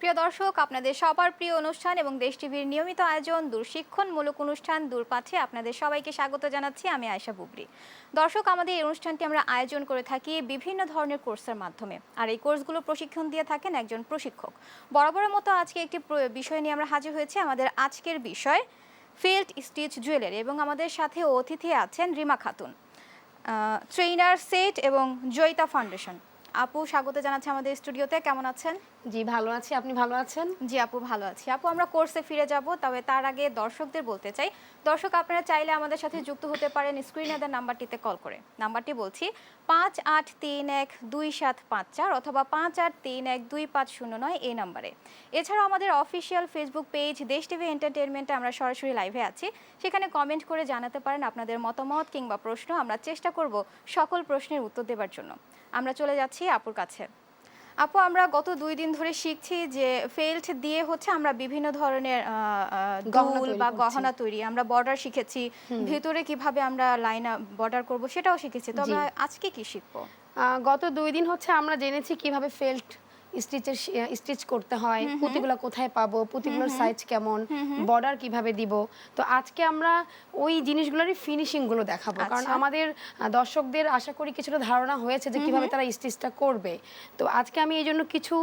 প্রিয় দর্শক, আপনাদের সবার প্রিয় অনুষ্ঠান এবং দেশ টিভির নিয়মিত আয়োজন দূরশিক্ষণমূলক অনুষ্ঠান দূরপাঠে আপনাদের সবাইকে স্বাগত জানাচ্ছি। আমি আয়েশা বুবরি। দর্শক, আমাদের এই অনুষ্ঠানটি আমরা আয়োজন করে থাকি বিভিন্ন ধরনের কোর্সের মাধ্যমে, আর এই কোর্সগুলো প্রশিক্ষণ দিয়ে থাকেন একজন প্রশিক্ষক। বরাবরের মতো আজকে একটি বিষয় নিয়ে আমরা হাজির হয়েছি। আমাদের আজকের বিষয় ফিল্ড স্টিচ জুয়েলারি, এবং আমাদের সাথে অতিথি আছেন রিমা খাতুন, ট্রেনার সেট এবং জয়িতা ফাউন্ডেশন। আপু, স্বাগত জানাচ্ছি আমাদের স্টুডিওতে। কেমন আছেন? জি, ভালো আছি। আপনি ভালো আছেন? জি আপু, ভালো আছি। আপু, আমরা কোর্সে ফিরে যাব, তবে তার আগে দর্শকদের বলতে চাই, দর্শক আপনারা চাইলে আমাদের সাথে যুক্ত হতে পারেন স্ক্রিনে দেওয়া নাম্বারটিতে কল করে। নাম্বারটি বলছি 58312754 অথবা 58312509 এই নাম্বারে। এছাড়াও আমাদের অফিসিয়াল ফেসবুক পেজ দেশ টিভি এন্টারটেইনমেন্টে আমরা সরাসরি লাইভে আছি, সেখানে কমেন্ট করে জানাতে পারেন আপনাদের মতামত কিংবা প্রশ্ন। আমরা চেষ্টা করব সকল প্রশ্নের উত্তর দেওয়ার জন্য। আমরা চলে যাচ্ছি আপুর কাছে। আপু, আমরা গত 2 দিন ধরে শিখছি যে ফেল্ট দিয়ে আমরা বিভিন্ন ধরনের দুল বা গহনা তৈরি, আমরা বর্ডার শিখেছি, ভিতরে কিভাবে আমরা লাইন বর্ডার করব সেটাও শিখেছি। তো আমরা আজকে কি শিখবো? গত 2 দিন আমরা জেনেছি কিভাবে ফেল্ট স্টিচ করতে হয়, পুঁতিগুলো কোথায় পাবো, পুঁতিগুলোর সাইজ কেমন, বর্ডার কিভাবে দিব। তো আজকে আমরা ওই জিনিসগুলোরই ফিনিশিং গুলো দেখাবো, কারণ আমাদের দর্শকদের আশা করি কিছুটা ধারণা হয়েছে যে কিভাবে তারা স্টিচটা করবে। তো আজকে আমি এই জন্য কিছু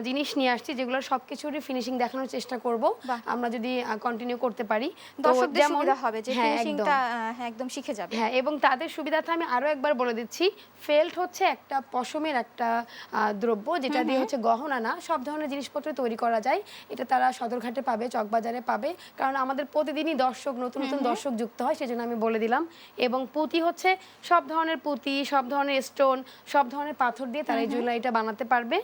জিনিস নিয়ে আসছি যেগুলো সবকিছুরই ফিনিশিং দেখানোর চেষ্টা করব, আমরা যদি কন্টিনিউ করতে পারি। দর্শকদের সুবিধা হবে যে ফিনিশিংটা একদম শিখে যাবে। হ্যাঁ, এবং তাদের সুবিধার্থে আমি আরো একবার বলে দিচ্ছি, ফেল্ট হচ্ছে একটা পশমের একটা দ্রব্য, যেটা দিয়ে গহনা না, সব ধরনের জিনিসপত্র তৈরি করা যায়। এটা তারা সদরঘাটে পাবে, চকবাজারে পাবে, কারণ আমাদের প্রতিদিনই নতুন নতুন দর্শক যুক্ত হয়, সেজন্য আমি বলে দিলাম। এবং পুঁতি হচ্ছে সব ধরনের পুঁতি, সব ধরনের স্টোন, সব ধরনের পাথর দিয়ে তারা এই জুয়েলারিটা বানাতে পারবে।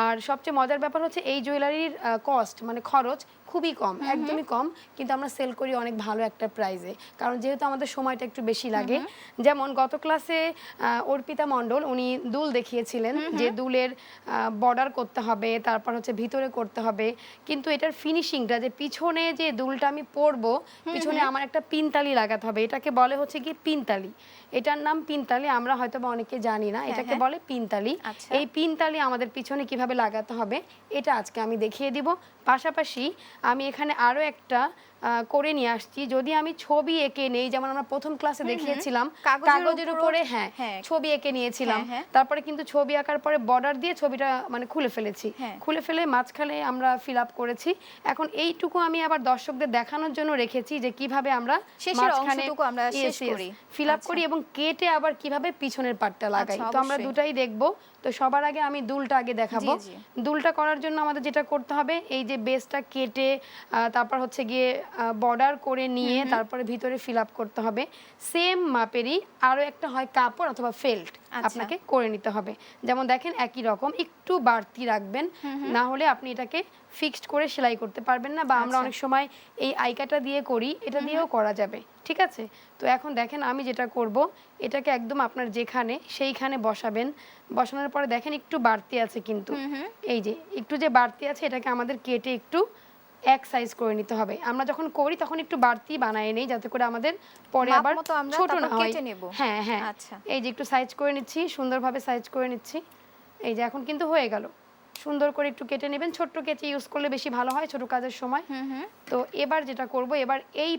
আর সবচেয়ে মজার ব্যাপার হচ্ছে এই জুয়েলারির কস্ট মানে খরচ খুবই কম, একদমই কম, কিন্তু আমরা সেল করি অনেক ভালো একটা প্রাইসে, কারণ যেহেতু আমাদের সময়টা একটু বেশি লাগে। যেমন গত ক্লাসে অর্পিতা মণ্ডল উনি দুল দেখিয়েছিলেন যে দুলের বর্ডার করতে হবে, তারপর ভিতরে করতে হবে, কিন্তু এটার ফিনিশিংটা যে পিছনে যে দুলটা আমি পরবো, পিছনে আমার একটা পিনতালি লাগাতে হবে, এটাকে বলে কি পিনতালি। এটার নাম পিনতালি, আমরা হয়তো বা অনেকে জানি না, এটাকে বলে পিনতালি। এই পিনতালি আমাদের পিছনে কিভাবে লাগাতে হবে এটা আজকে আমি দেখিয়ে দিব। পাশাপাশি আমি এখানে আরো একটা করে নিয়ে আসছি, যদি আমি ছবি এঁকে নেই, যেমন আমরা প্রথম ক্লাসে দেখিয়েছিলাম কাগজের উপরে ছবি এঁকে নিয়েছিলাম, তারপরে কিন্তু ছবি আঁকার পরে বর্ডার দিয়ে ছবিটা মানে খুলে ফেলেছি, খুলে ফেলে মাঝখানে আমরা ফিল আপ করেছি। এখন এইটুকু আমি আবার দর্শকদের দেখানোর জন্য রেখেছি যে কিভাবে আমরা মাঝখানে ফিল আপ করি এবং কেটে আবার কিভাবে পিছনের পার্টটা লাগাই। তো আমরা দুটাই দেখবো। তো সবার আগে আমি দুলটা আগে দেখাবো। দুলটা করার জন্য আমাদের যেটা করতে হবে, এই যে বেসটা কেটে তারপর গিয়ে বর্ডার করে নিয়ে তারপরে ভিতরে ফিল আপ করতে হবে। সেম মাপেরই আরো একটা হয় কাপড় অথবা ফেল্ট আপনাকে করে নিতে হবে। যেমন দেখেন একই রকম, একটু বাড়তি রাখবেন, না হলে আপনি এটাকে ফিক্সড করে সেলাই করতে পারবেন না। বা আমরা অনেক সময় এই আইকাটা দিয়ে করি, এটা দিয়েও করা যাবে, ঠিক আছে? তো এখন দেখেন আমি যেটা করব, এটাকে একদম আপনার যেখানে সেইখানে বসাবেন। বসানোর পরে দেখেন একটু বাড়তি আছে, কিন্তু এই যে একটু যে বাড়তি আছে, এটাকে আমাদের কেটে একটু এক সাইজ করে নিতে হবে। আমরা যখন করি তখন একটু বাড়তি বানায় নেই, যাতে করে আমাদের পরে আবার ছোট না হয়। হ্যাঁ হ্যাঁ, এই যে একটু সাইজ করে নিচ্ছি, সুন্দরভাবে সাইজ করে নিচ্ছি। এই যে এখন কিন্তু হয়ে গেল। সুন্দর করে একটু কেটে নেবেন, ছোট্ট কেচি ইউজ করলে বেশি ভালো হয় ছোট কাজের সময়। তো এবার যেটা করব, এবার এই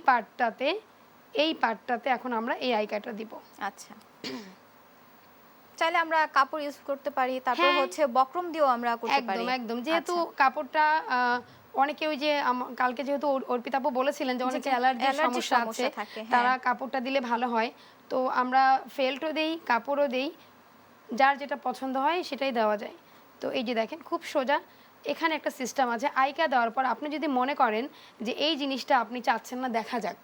পার্টটাতে এখন আমরা এই আইকাটা দিব। আচ্ছা, চাইলে আমরা কাপড় ইউজ করতে পারি, তারপর বক্রম দিয়েও আমরা করতে পারি। একদম একদম, যেহেতু কাপড়টা অনেকে ওই যে কালকে যেহেতু অর্পিতা আপু বলেছিলেন যে অনেকে অ্যালার্জির সমস্যা আছে, তারা কাপড়টা দিলে ভালো হয়। তো আমরা ফেল্টও দেই, কাপড়ও দেই, যার যেটা পছন্দ হয় সেটাই দেওয়া যায়। তো এই যে দেখেন খুব সোজা, এখানে একটা সিস্টেম আছে। আইকা দেওয়ার পর আপনি যদি মনে করেন যে এই জিনিসটা আপনি চাচ্ছেন না দেখা যাক,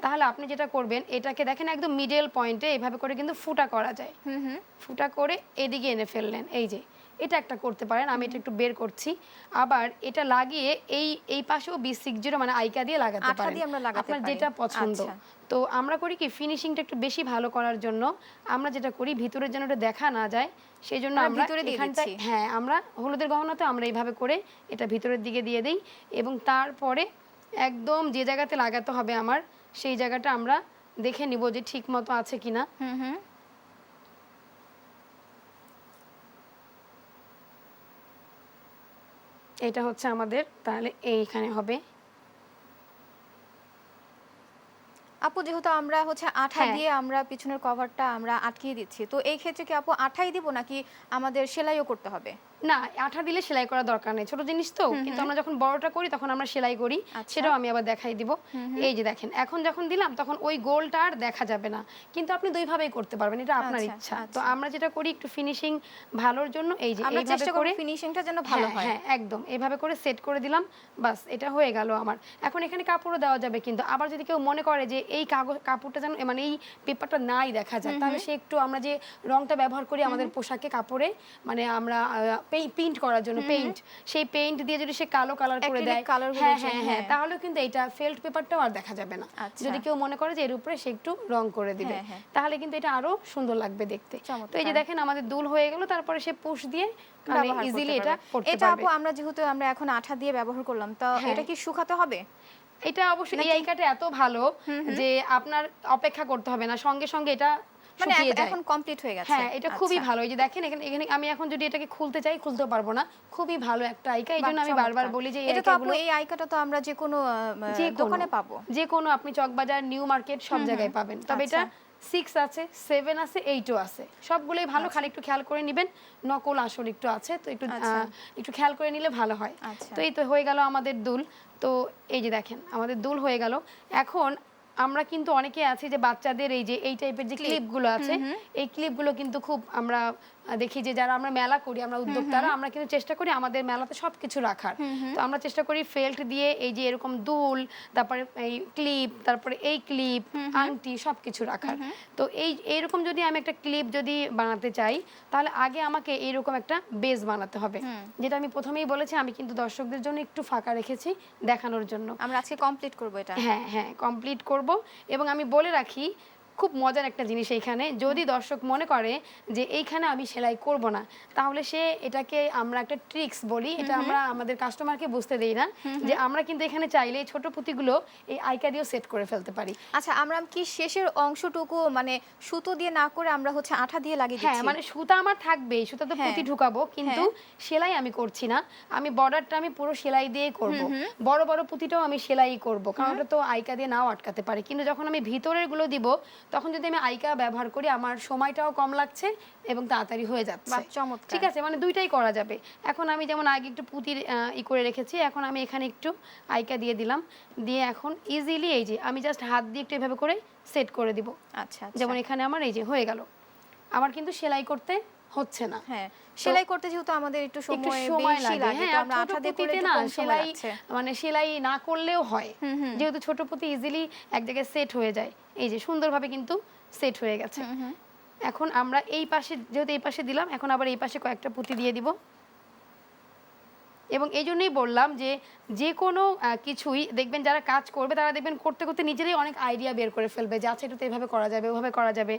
তাহলে আপনি যেটা করবেন, এটাকে দেখেন একদম মিডল পয়েন্টে এভাবে করে কিন্তু ফুটা করা যায়। ফুটা করে এদিকে এনে ফেললেন, এই যে এটা একটা করতে পারেন। আমি এটা একটু বের করছি। আবার এটা লাগিয়ে এই পাশেও B60 মানে আইকা দিয়ে লাগাতে পারেন, আপনার যেটা পছন্দ। তো আমরা করি কি, ফিনিশিংটা একটু বেশি ভালো করার জন্য আমরা যেটা করি, ভিতরের যেন এটা দেখা না যায়, সেই জন্য আমরা এখানটায় আমরা হলুদের গহনাতে আমরা এইভাবে করে এটা ভিতরের দিকে দিয়ে দিই। এবং তারপরে একদম যে জায়গাতে লাগাতে হবে আমার, সেই জায়গাটা আমরা দেখে নিব যে ঠিক মতো আছে কিনা। এটা হচ্ছে আমাদের, তাহলে এইখানে হবে। আপু যেহেতু আমরা হচ্ছে আঠা হ্যাঁ। দিয়ে আমরা পিছনের কভারটা আমরা আটকিয়ে দিচ্ছি, তো এই ক্ষেত্রে কি আপু আঠাই দিব নাকি আমাদের সেলাইও করতে হবে? না, আঠা দিলে সেলাই করার দরকার নেই, ছোট জিনিস তো। কিন্তু আমরা যখন বড়টা করি তখন আমরা সেলাই করি, আচ্ছা। সেটাও আমি আবার দেখাই দিব। এই যে দেখেন, এখন যখন দিলাম তখন ওই গোলটা আর দেখা যাবে না, কিন্তু আপনি দুই ভাবেই করতে পারবেন, এটা আপনার আচ্ছা, ইচ্ছা। তো আচ্ছা। আমরা যেটা করি একটু ফিনিশিং ভালোর জন্য এই যে আমরা এইভাবে চেষ্টা করব করে, ফিনিশিংটা যেন ভালো হ্যাঁ হয়। হ্যাঁ একদম এইভাবে করে সেট করে দিলাম, বাস এটা হয়ে গেল আমার। এখন এখানে কাপড়ও দেওয়া যাবে, কিন্তু আবার যদি কেউ মনে করে যে এই কাপড়টা যেন মানে এই পেপারটা নাই দেখা যায়, তাহলে সে একটু, আমরা যে রংটা ব্যবহার করি আমাদের পোশাকে কাপড়ে, মানে আমরা পেইন্ট করার জন্য পেইন্ট, সেই পেইন্ট দিয়ে যদি সে কালো কালার করে দেয়, Acrylic colour গুলো হ্যাঁ যে, হ্যাঁ হ্যাঁ, তাহলে কিন্তু এটা ফেল্ট পেপারটাও আর দেখা যাবে না। আচ্ছা। যদি কেউ মনে করে যে এর উপরে সে একটু রং করে দিবে, হ্যাঁ, হ্যাঁ। তাহলে কিন্তু এটা আরো সুন্দর লাগবে দেখতে। তো এই যে দেখেন আমাদের দুল হয়ে গেল, তারপরে সে পুশ দিয়ে ব্যবহার করতে ইজিলি এটা পারবে। করতে এটা পারবে। আপু আমরা যেহেতু আমরা এখন আঠা দিয়ে ব্যবহার করলাম, তো হ্যাঁ। এটা কি শুকাতে হবে? এটা অবশ্যই এই আইকাটা এত ভালো যে আপনার অপেক্ষা করতে হবে না, সঙ্গে সঙ্গে এটা মানে শুকিয়ে যায়। এখন কমপ্লিট হয়ে গেছে। হ্যাঁ, এটা খুবই আচ্ছা। ভালো। এই যে দেখেন এখানে এখানে আমি এখন যদি এটাকে খুলতে চাই খুলতেও পারবো না, খুবই ভালো একটা আইকা। এই জন্য আমি বাহ, বারবার চমৎকার। বলি যে এটা তো আপু এই আইকাটা তো আমরা যে কোনো দোকানে পাবো। যে কোনো আপনি চকবাজার, নিউ মার্কেট সব জায়গায় পাবেন। তবে এটা 6 আছে, 7 আছে, 8ও আছে, সবগুলোই ভালো। খালি একটু খেয়াল করে নেবেন, নকল আসল একটু আছে, তো একটু খেয়াল করে নিলে ভালো হয়। তো এই তো হয়ে গেল আমাদের দুল। তো এই যে দেখেন আমাদের দুল হয়ে গেল। এখন আমরা কিন্তু অনেকে আছি যে বাচ্চাদের এই যে এই টাইপের যে ক্লিপগুলো আছে, এই ক্লিপগুলো কিন্তু খুব আমরা দেখি যে যারা আমরা মেলা করি, আমরা উদ্যোক্তারা, আমরা কিন্তু চেষ্টা করি আমাদের মেলাতে সবকিছু রাখার। তো আমরা চেষ্টা করি ফেল্ট দিয়ে এই যে এরকম দুল, তারপরে এই ক্লিপ, তারপরে এই ক্লিপ, আংটি সবকিছু রাখার। তো এইরকম যদি আমি একটা ক্লিপ যদি বানাতে চাই, তাহলে আগে আমাকে এইরকম একটা বেস বানাতে হবে, যেটা আমি প্রথমেই বলেছি। আমি কিন্তু দর্শকদের জন্য একটু ফাঁকা রেখেছি দেখানোর জন্য। আমরা আজকে কমপ্লিট করব এটা। হ্যাঁ হ্যাঁ কমপ্লিট করব। এবং আমি বলে রাখি খুব মজার একটা জিনিস এইখানে, যদি দর্শক মনে করে যে এইখানে আমি সেলাই করব না, তাহলে সে এটাকে আমরা একটা ট্রিক্স বলি, এটা আমরা আমাদের কাস্টমারকে বুঝতে দেই না, যে আমরা কিন্তু এখানে চাইলে ছোট পুঁতিগুলো এই আইকা দিয়েও সেট করে ফেলতে পারি। আচ্ছা, আমরা কি শেষের অংশটুকু মানে সুতো দিয়ে না করে আমরা হচ্ছে আঠা দিয়ে লাগিয়ে দিচ্ছি? হ্যাঁ, মানে সুতা আমার থাকবে, সুতা তো পুঁতি ঢুকাবো, কিন্তু সেলাই আমি করছি না। আমি বর্ডারটা আমি পুরো সেলাই দিয়ে করব, বড় বড় পুঁতিটাও আমি সেলাই করব, কারণ ওটা তো আইকা দিয়ে নাও আটকাতে পারে। কিন্তু যখন আমি ভিতরের গুলো দিব, তখন যদি আমি আইকা ব্যবহার করি, আমার সময়টাও কম লাগছে এবং তাড়াতাড়ি হয়ে যাচ্ছে। বাহ, চমৎকার। ঠিক আছে, মানে দুইটাই করা যাবে। এখন আমি যেমন আগে একটু পুঁতির করে রেখেছি, এখন আমি এখানে একটু আইকা দিয়ে দিলাম, দিয়ে এখন ইজিলি এই যে আমি জাস্ট হাত দিয়ে একটু এভাবে করে সেট করে দিব। আচ্ছা, যেমন এখানে আমার এই যে হয়ে গেল, আমার কিন্তু সেলাই করতে হচ্ছে না। হ্যাঁ, সেলাই করতে যেহেতু আমাদের একটু সময় বেশি লাগে, হ্যাঁ, তো আমরা আঠা দিয়ে করলে না কম সময় সেলাই, লাগছে। মানে সেলাই না করলেও হয়, যেহেতু ছোট পুঁতি ইজিলি এক জায়গায় সেট হয়ে যায়। এই যে সুন্দরভাবে কিন্তু সেট হয়ে গেছে। এখন আমরা এই পাশে, যেহেতু এই পাশে দিলাম, এখন আবার এই পাশে কয়েকটা পুঁতি দিয়ে দিব। এবং এই জন্যই বললাম যে যে কোনো কিছুই দেখবেন যারা কাজ করবে, তারা দেখবেন করতে করতে নিজেরাই অনেক আইডিয়া বের করে ফেলবে, যে আচ্ছা এটা তো এভাবে করা যাবে, ওভাবে করা যাবে।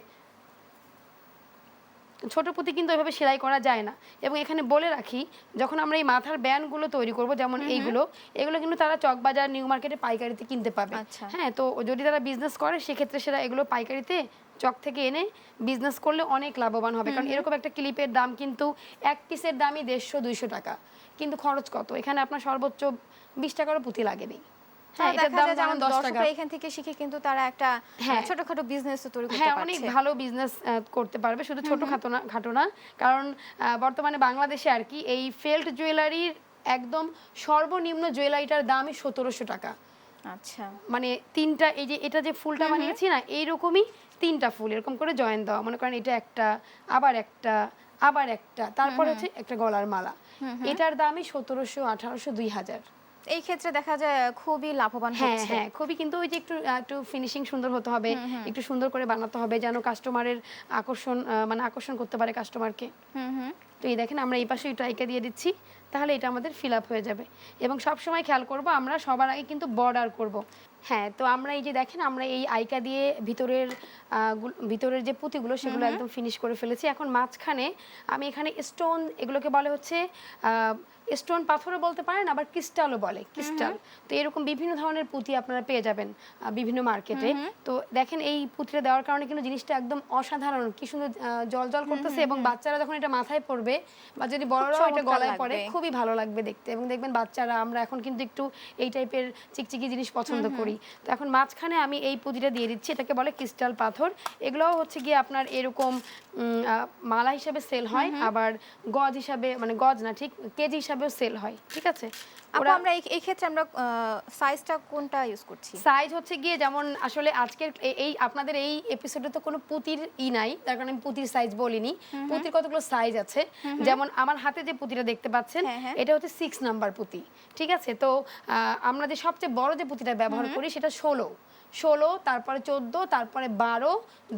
ছোট পুঁতি কিন্তু এভাবে সেলাই করা যায় না। এবং এখানে বলে রাখি, যখন আমরা এই মাথার ব্যান্ডগুলো তৈরি করব, যেমন এগুলো কিন্তু তারা চকবাজার, নিউ মার্কেটে পাইকারিতে কিনতে পাবে। হ্যাঁ, তো যদি তারা বিজনেস করে, সেক্ষেত্রে সেটা এগুলো পাইকারিতে চক থেকে এনে বিজনেস করলে অনেক লাভবান হবে। কারণ এরকম একটা ক্লিপের দাম কিন্তু এক পিসের দামই 150-200 টাকা, কিন্তু খরচ কত? এখানে আপনার সর্বোচ্চ 20 টাকারও পুঁতি লাগেনি। হ্যাঁ, এটার দাম যেমন 10 টাকা। এখান থেকে শিখে কিন্তু তারা একটা ছোটখাটো বিজনেস তৈরি করতে হ্যাঁ, পারছে। অনেক ভালো বিজনেস করতে পারবে, শুধু ছোট খাটো না। কারণ বর্তমানে বাংলাদেশে আর কি এই ফেল্ট জুয়েলারির একদম সর্বনিম্ন জুয়েলারিটার দামই 1700 টাকা। আচ্ছা, মানে তিনটা, এই যে এটা যে ফুলটা বানিয়েছি না, এইরকমই 3টা ফুল এরকম করে জয়েন দেওয়া, মনে করেন এটা একটা, আবার একটা, আবার একটা, তারপর হচ্ছে একটা গলার মালা। এটার দামই 1700, 1800, 2000। এই ক্ষেত্রে দেখা যায় খুবই লাভবান হচ্ছে। হ্যাঁ, খুবই। কিন্তু ওই যে একটু ফিনিশিং সুন্দর হতে হবে, একটু সুন্দর করে বানাতে হবে, যেন কাস্টমারের আকর্ষণ করতে পারে কাস্টমারকে। তো এই দেখেন আমরা এই পাশে একটু আইকা দিয়ে দিচ্ছি, তাহলে এটা আমাদের ফিল আপ হয়ে যাবে। এবং সব সময় খেয়াল করব, আমরা সবার আগে কিন্তু বর্ডার করব। হ্যাঁ, তো আমরা এই যে দেখেন আমরা এই আইকা দিয়ে ভিতরের যে পুঁতিগুলো সেগুলো একদম ফিনিশ করে ফেলেছি। এখন মাঝখানে আমি এখানে স্টোন, এগুলোকে বলে হচ্ছে স্টোন পাথরও বলতে পারেন, আবার ক্রিস্টালও বলে, ক্রিস্টাল। তো এরকম বিভিন্ন ধরনের পুঁতি আপনারা পেয়ে যাবেন বিভিন্ন মার্কেটে। তো দেখেন এই পুঁতিটা দেওয়ার কারণে কিন্তু জিনিসটা একদম অসাধারণ, কি সুন্দর জল জল করতেছে। এবং বাচ্চারা যখন এটা মাথায় পরবে, বা যদি বড়রাও এটা গলায় পরে, খুব খুবই ভালো লাগবে দেখতে, এবং দেখবেন বাচ্চারা আমরা এখন কিন্তু একটু এই টাইপের চিকচিকি জিনিস পছন্দ করি। তো এখন মাঝখানে আমি এই পুঁতিটা দিয়ে দিচ্ছি, এটাকে বলে ক্রিস্টাল পাথর। এগুলোও হচ্ছে গিয়ে আপনার এরকম মালা হিসাবে সেল হয়, আবার গজ হিসাবে, মানে গজ না ঠিক কেজি হিসাবেও সেল হয়, ঠিক আছে। আপু আমরা এই ক্ষেত্রে আমরা সাইজটা কোনটা ইউজ করছি? সাইজ হচ্ছে গিয়ে যেমন আসলে আজকের এই আপনাদের এই এপিসোডে তো কোনো পুঁতির নাই, তার কারণে আমি পুঁতির সাইজ বলিনি। পুঁতির কতগুলো সাইজ আছে, যেমন আমার হাতে যে পুঁতিটা দেখতে পাচ্ছেন এটা হচ্ছে 6 নাম্বার পুঁতি, ঠিক আছে। তো আমরা যে সবচেয়ে বড় যে পুঁতিটা ব্যবহার করি সেটা 16, তারপরে 14, তারপরে 12,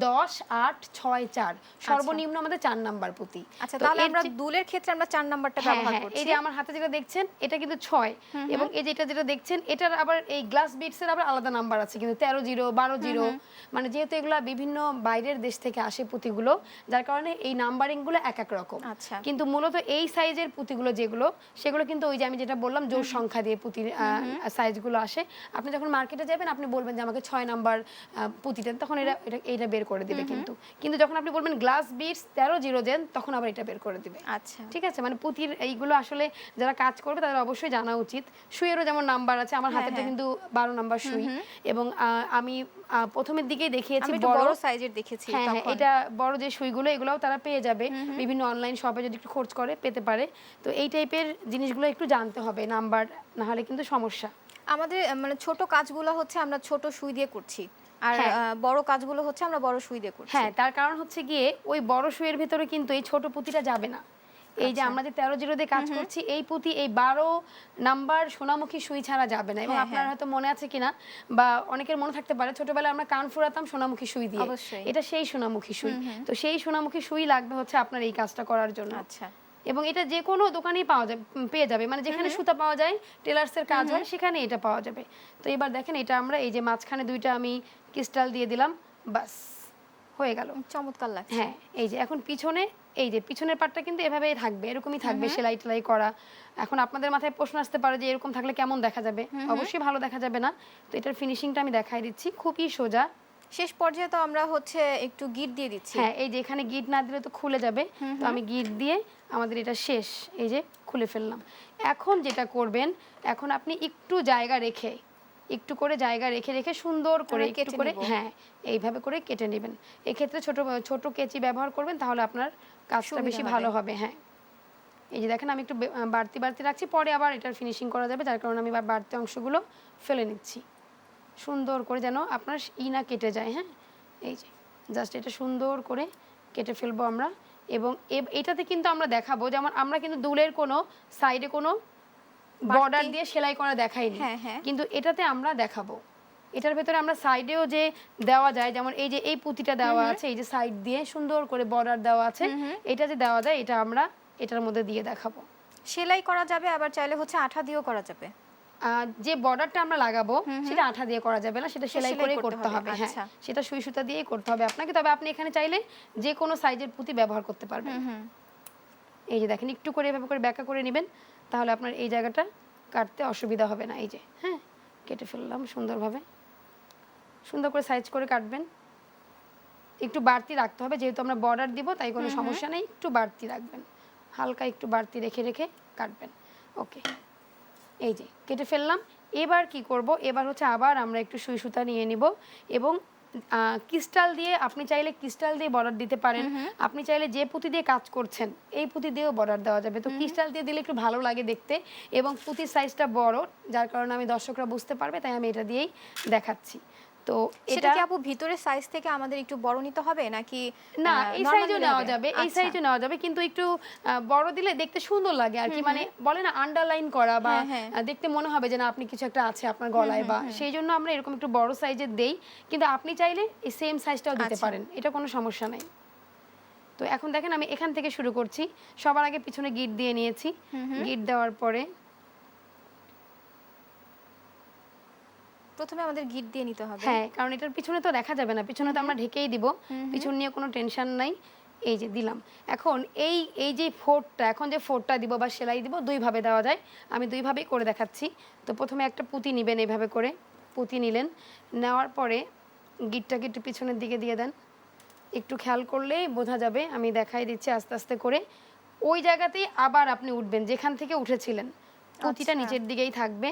10, 8, 6, 4, সর্বনিম্ন আমাদের 4 নাম্বার পুঁতি। আচ্ছা, তাহলে আমরা দুলের ক্ষেত্রে আমরা 4 নাম্বারটা ব্যবহার করছি। এই যে আমার হাতে যেটা দেখছেন এটা কিন্তু 6, এবং এই যে যেটা দেখছেন এটার আবার এই গ্লাস বিটস এর আবার আলাদা নাম্বার আছে কিন্তু 13 0, 12 0, মানে যেহেতু এগুলা বিভিন্ন বাইরের দেশ থেকে আসে পুঁতিগুলো, যার কারণে এই নাম্বারিং গুলো এক এক রকম। আচ্ছা, কিন্তু মূলত এই সাইজের পুঁতিগুলো যেগুলো, সেগুলো কিন্তু ওই যে আমি যেটা বললাম জোড় সংখ্যা দিয়ে পুঁতির সাইজগুলো আসে। আপনি যখন মার্কেটে যাবেন আপনি বলবেন যে আমাকে 6 নাম্বার পুঁতিটা, তখন এটা বের করে দিবে। কিন্তু যখন আপনি বলবেন গ্লাস বিটস 13 0 দেন, তখন আবার এটা বের করে দিবে। আচ্ছা, ঠিক আছে, মানে পুঁতির এইগুলো আসলে যারা কাজ করবে তাদের অবশ্যই জানা উচিত। সুইয়েরও যেমন নাম্বার আছে, আমার হাতেটা কিন্তু 12 নাম্বার সুই, এবং আমি প্রথমের দিকেই দেখিয়েছি বড় সাইজের দেখেছি। হ্যাঁ, এটা বড় যে সুইগুলো এগুলোও তারা পেয়ে যাবে বিভিন্ন অনলাইন শপে, যদি একটু খোঁজ করে পেতে পারে। তো এই টাইপের জিনিসগুলো একটু জানতে হবে, নাম্বার না হলে কিন্তু সমস্যা। আমাদের মানে ছোট কাজগুলো হচ্ছে আমরা ছোট সুই দিয়ে করছি, আর বড় কাজগুলো হচ্ছে আমরা বড় সুই দিয়ে করছি। হ্যাঁ, তার কারণ হচ্ছে গিয়ে ওই বড় সুইয়ের ভিতরে কিন্তু এই ছোট পুঁতিটা যাবে না। এই যে আমরা যে 13 0 দিয়ে কাজ করছি, এই পুঁতি এই 12 নাম্বার সোনামুখী সুই ছাড়া যাবে না। এবং আপনার হয়তো মনে আছে কিনা, বা অনেকের মনে থাকতে পারে, ছোটবেলায় আমরা কান ফুরাতাম সোনামুখী সুই দিয়ে, এটা সেই সোনামুখী সুই। তো সেই সোনামুখী সুই লাগবে হচ্ছে আপনার এই কাজটা করার জন্য। আচ্ছা, এবং এটা যে কোনো দোকানেই পেয়ে যাবে, মানে যেখানে সুতা পাওয়া যায়, টেলার্সের কাজ হয়, সেখানে এটা পাওয়া যাবে। তো এবার দেখেন, এটা আমরা এই যে মাঝখানে দুইটা আমি ক্রিস্টাল দিয়ে দিলাম, বাস হয়ে গেল, চমৎকার লাগছে। হ্যাঁ, এই যে এখন পিছনে, এই যে পিছনের পাটটা কিন্তু এভাবেই থাকবে, এরকমই থাকবে সেলাই টেলাই করা। এখন আপনাদের মাথায় প্রশ্ন আসতে পারে যে এরকম থাকলে কেমন দেখা যাবে। অবশ্যই ভালো দেখা যাবে না। তো এটার ফিনিশিংটা আমি দেখাই দিচ্ছি, খুবই সোজা। শেষ পর্যায়ে তো আমরা হচ্ছে একটু গিট দিয়ে দিচ্ছি। হ্যাঁ, এই যে এখানে গিট না দিলে তো খুলে যাবে, তো আমি গিট দিয়ে আমাদের এটা শেষ, এই যে খুলে ফেললাম। এখন যেটা করবেন, এখন আপনি একটু জায়গা রেখে, একটু করে জায়গা রেখে রেখে সুন্দর করে একটু করে, হ্যাঁ, এইভাবে করে কেটে নেবেন। এক্ষেত্রে ছোট ছোট কেচি ব্যবহার করবেন, তাহলে আপনার কাজটা বেশি ভালো হবে। হ্যাঁ, এই যে দেখেন আমি একটু বাড়তি বাড়তি রাখছি, পরে আবার এটার ফিনিশিং করা যাবে, যার কারণে আমি বাড়তি অংশগুলো ফেলে নিচ্ছি সুন্দর করে, যেন আপনার না কেটে যায়। হ্যাঁ, এই যে জাস্ট এটা সুন্দর করে কেটে ফেলবো আমরা। এবং এটাতে কিন্তু আমরা দেখাবো, যেমন আমরা কিন্তু দুলের কোনো সাইডে কোনো বর্ডার দিয়ে সেলাই করা দেখাইনি, কিন্তু এটাতে আমরা দেখাবো। এটার ভেতরে আমরা সাইডেও যে দেওয়া যায়, যেমন এই যে এই পুঁতিটা দেওয়া আছে, এই যে সাইড দিয়ে সুন্দর করে বর্ডার দেওয়া আছে, এটা যে দেওয়া যায়, এটা আমরা এটার মধ্যে দিয়ে দেখাবো। সেলাই করা যাবে, আবার চাইলে হচ্ছে আঠা দিয়েও করা যাবে। যে বর্ডারটা আমরা লাগাবো সেটা আঠা দিয়ে করা যাবে না, সেটা সেলাই করে করতে হবে। হ্যাঁ, সেটা সুই সুতা দিয়েই করতে হবে আপনাকে। তবে আপনি এখানে চাইলে যে কোনো সাইজের পুঁতি ব্যবহার করতে পারবেন। এই যে দেখেন, একটু করে এভাবে করে ব্যাকা করে নেবেন, তাহলে আপনার এই জায়গাটা কাটতে অসুবিধা হবে না। এই যে, হ্যাঁ, কেটে ফেললাম সুন্দরভাবে, সুন্দর করে সাইজ করে কাটবেন। একটু বাড়তি রাখতে হবে, যেহেতু আমরা বর্ডার দিব, তাই কোনো সমস্যা নেই, একটু বাড়তি রাখবেন, হালকা একটু বাড়তি রেখে রেখে কাটবেন। ওকে, এই যে কেটে ফেললাম। এবার কি করব, এবার হচ্ছে আবার আমরা একটু সুই সুতা নিয়ে নিব, এবং ক্রিস্টাল দিয়ে, আপনি চাইলে ক্রিস্টাল দিয়ে বর্ডার দিতে পারেন, আপনি চাইলে যে পুঁতি দিয়ে কাজ করছেন এই পুঁতি দিয়েও বর্ডার দেওয়া যাবে। তো ক্রিস্টাল দিয়ে দিলে একটু ভালো লাগে দেখতে, এবং পুঁতির সাইজটা বড়, যার কারণে আমি দর্শকরা বুঝতে পারবে, তাই আমি এটা দিয়েই দেখাচ্ছি। তো এটা কি আপু ভিতরের সাইজ থেকে আমাদের একটু বড় নিতে হবে নাকি? না, এই সাইজও নেওয়া যাবে, এই সাইজও নেওয়া যাবে, কিন্তু একটু বড় দিলে দেখতে সুন্দর লাগে আর কি, মানে বলে না আন্ডারলাইন করা, বা দেখতে মনে হবে যে না আপনি কিছু একটা আছে আপনার গলায়, বা সেই জন্য আমরা এরকম একটু বড় সাইজের দেই। কিন্তু আপনি চাইলে এই সেম সাইজটাও দিতে পারেন, এটা কোনো সমস্যা নাই। তো এখন দেখেন আমি এখান থেকে শুরু করছি। সবার আগে পিছনে গিট দিয়ে নিয়েছি, গিট দেওয়ার পরে প্রথমে আমাদের গিট দিয়ে নিতে হবে। হ্যাঁ, কারণ এটার পিছনে তো দেখা যাবে না, পিছনে তো আমরা ঢেকেই দিব, পিছন নিয়ে কোনো টেনশন নাই। এই যে দিলাম। এখন এই যে ফোড়টা, এখন যে ফোড়টা দিব বা সেলাই দিব, দুইভাবে দেওয়া যায়, আমি দুইভাবেই করে দেখাচ্ছি। তো প্রথমে একটা পুঁতি নেবেন, এইভাবে করে পুঁতি নিলেন, নেওয়ার পরে গিটটাকে একটু পিছনের দিকে দিয়ে দেন, একটু খেয়াল করলেই বোঝা যাবে, আমি দেখাই দিচ্ছি আস্তে আস্তে করে। ওই জায়গাতেই আবার আপনি উঠবেন যেখান থেকে উঠেছিলেন, পুঁতিটা আচ্ছা। নিচের দিকেই থাকবে।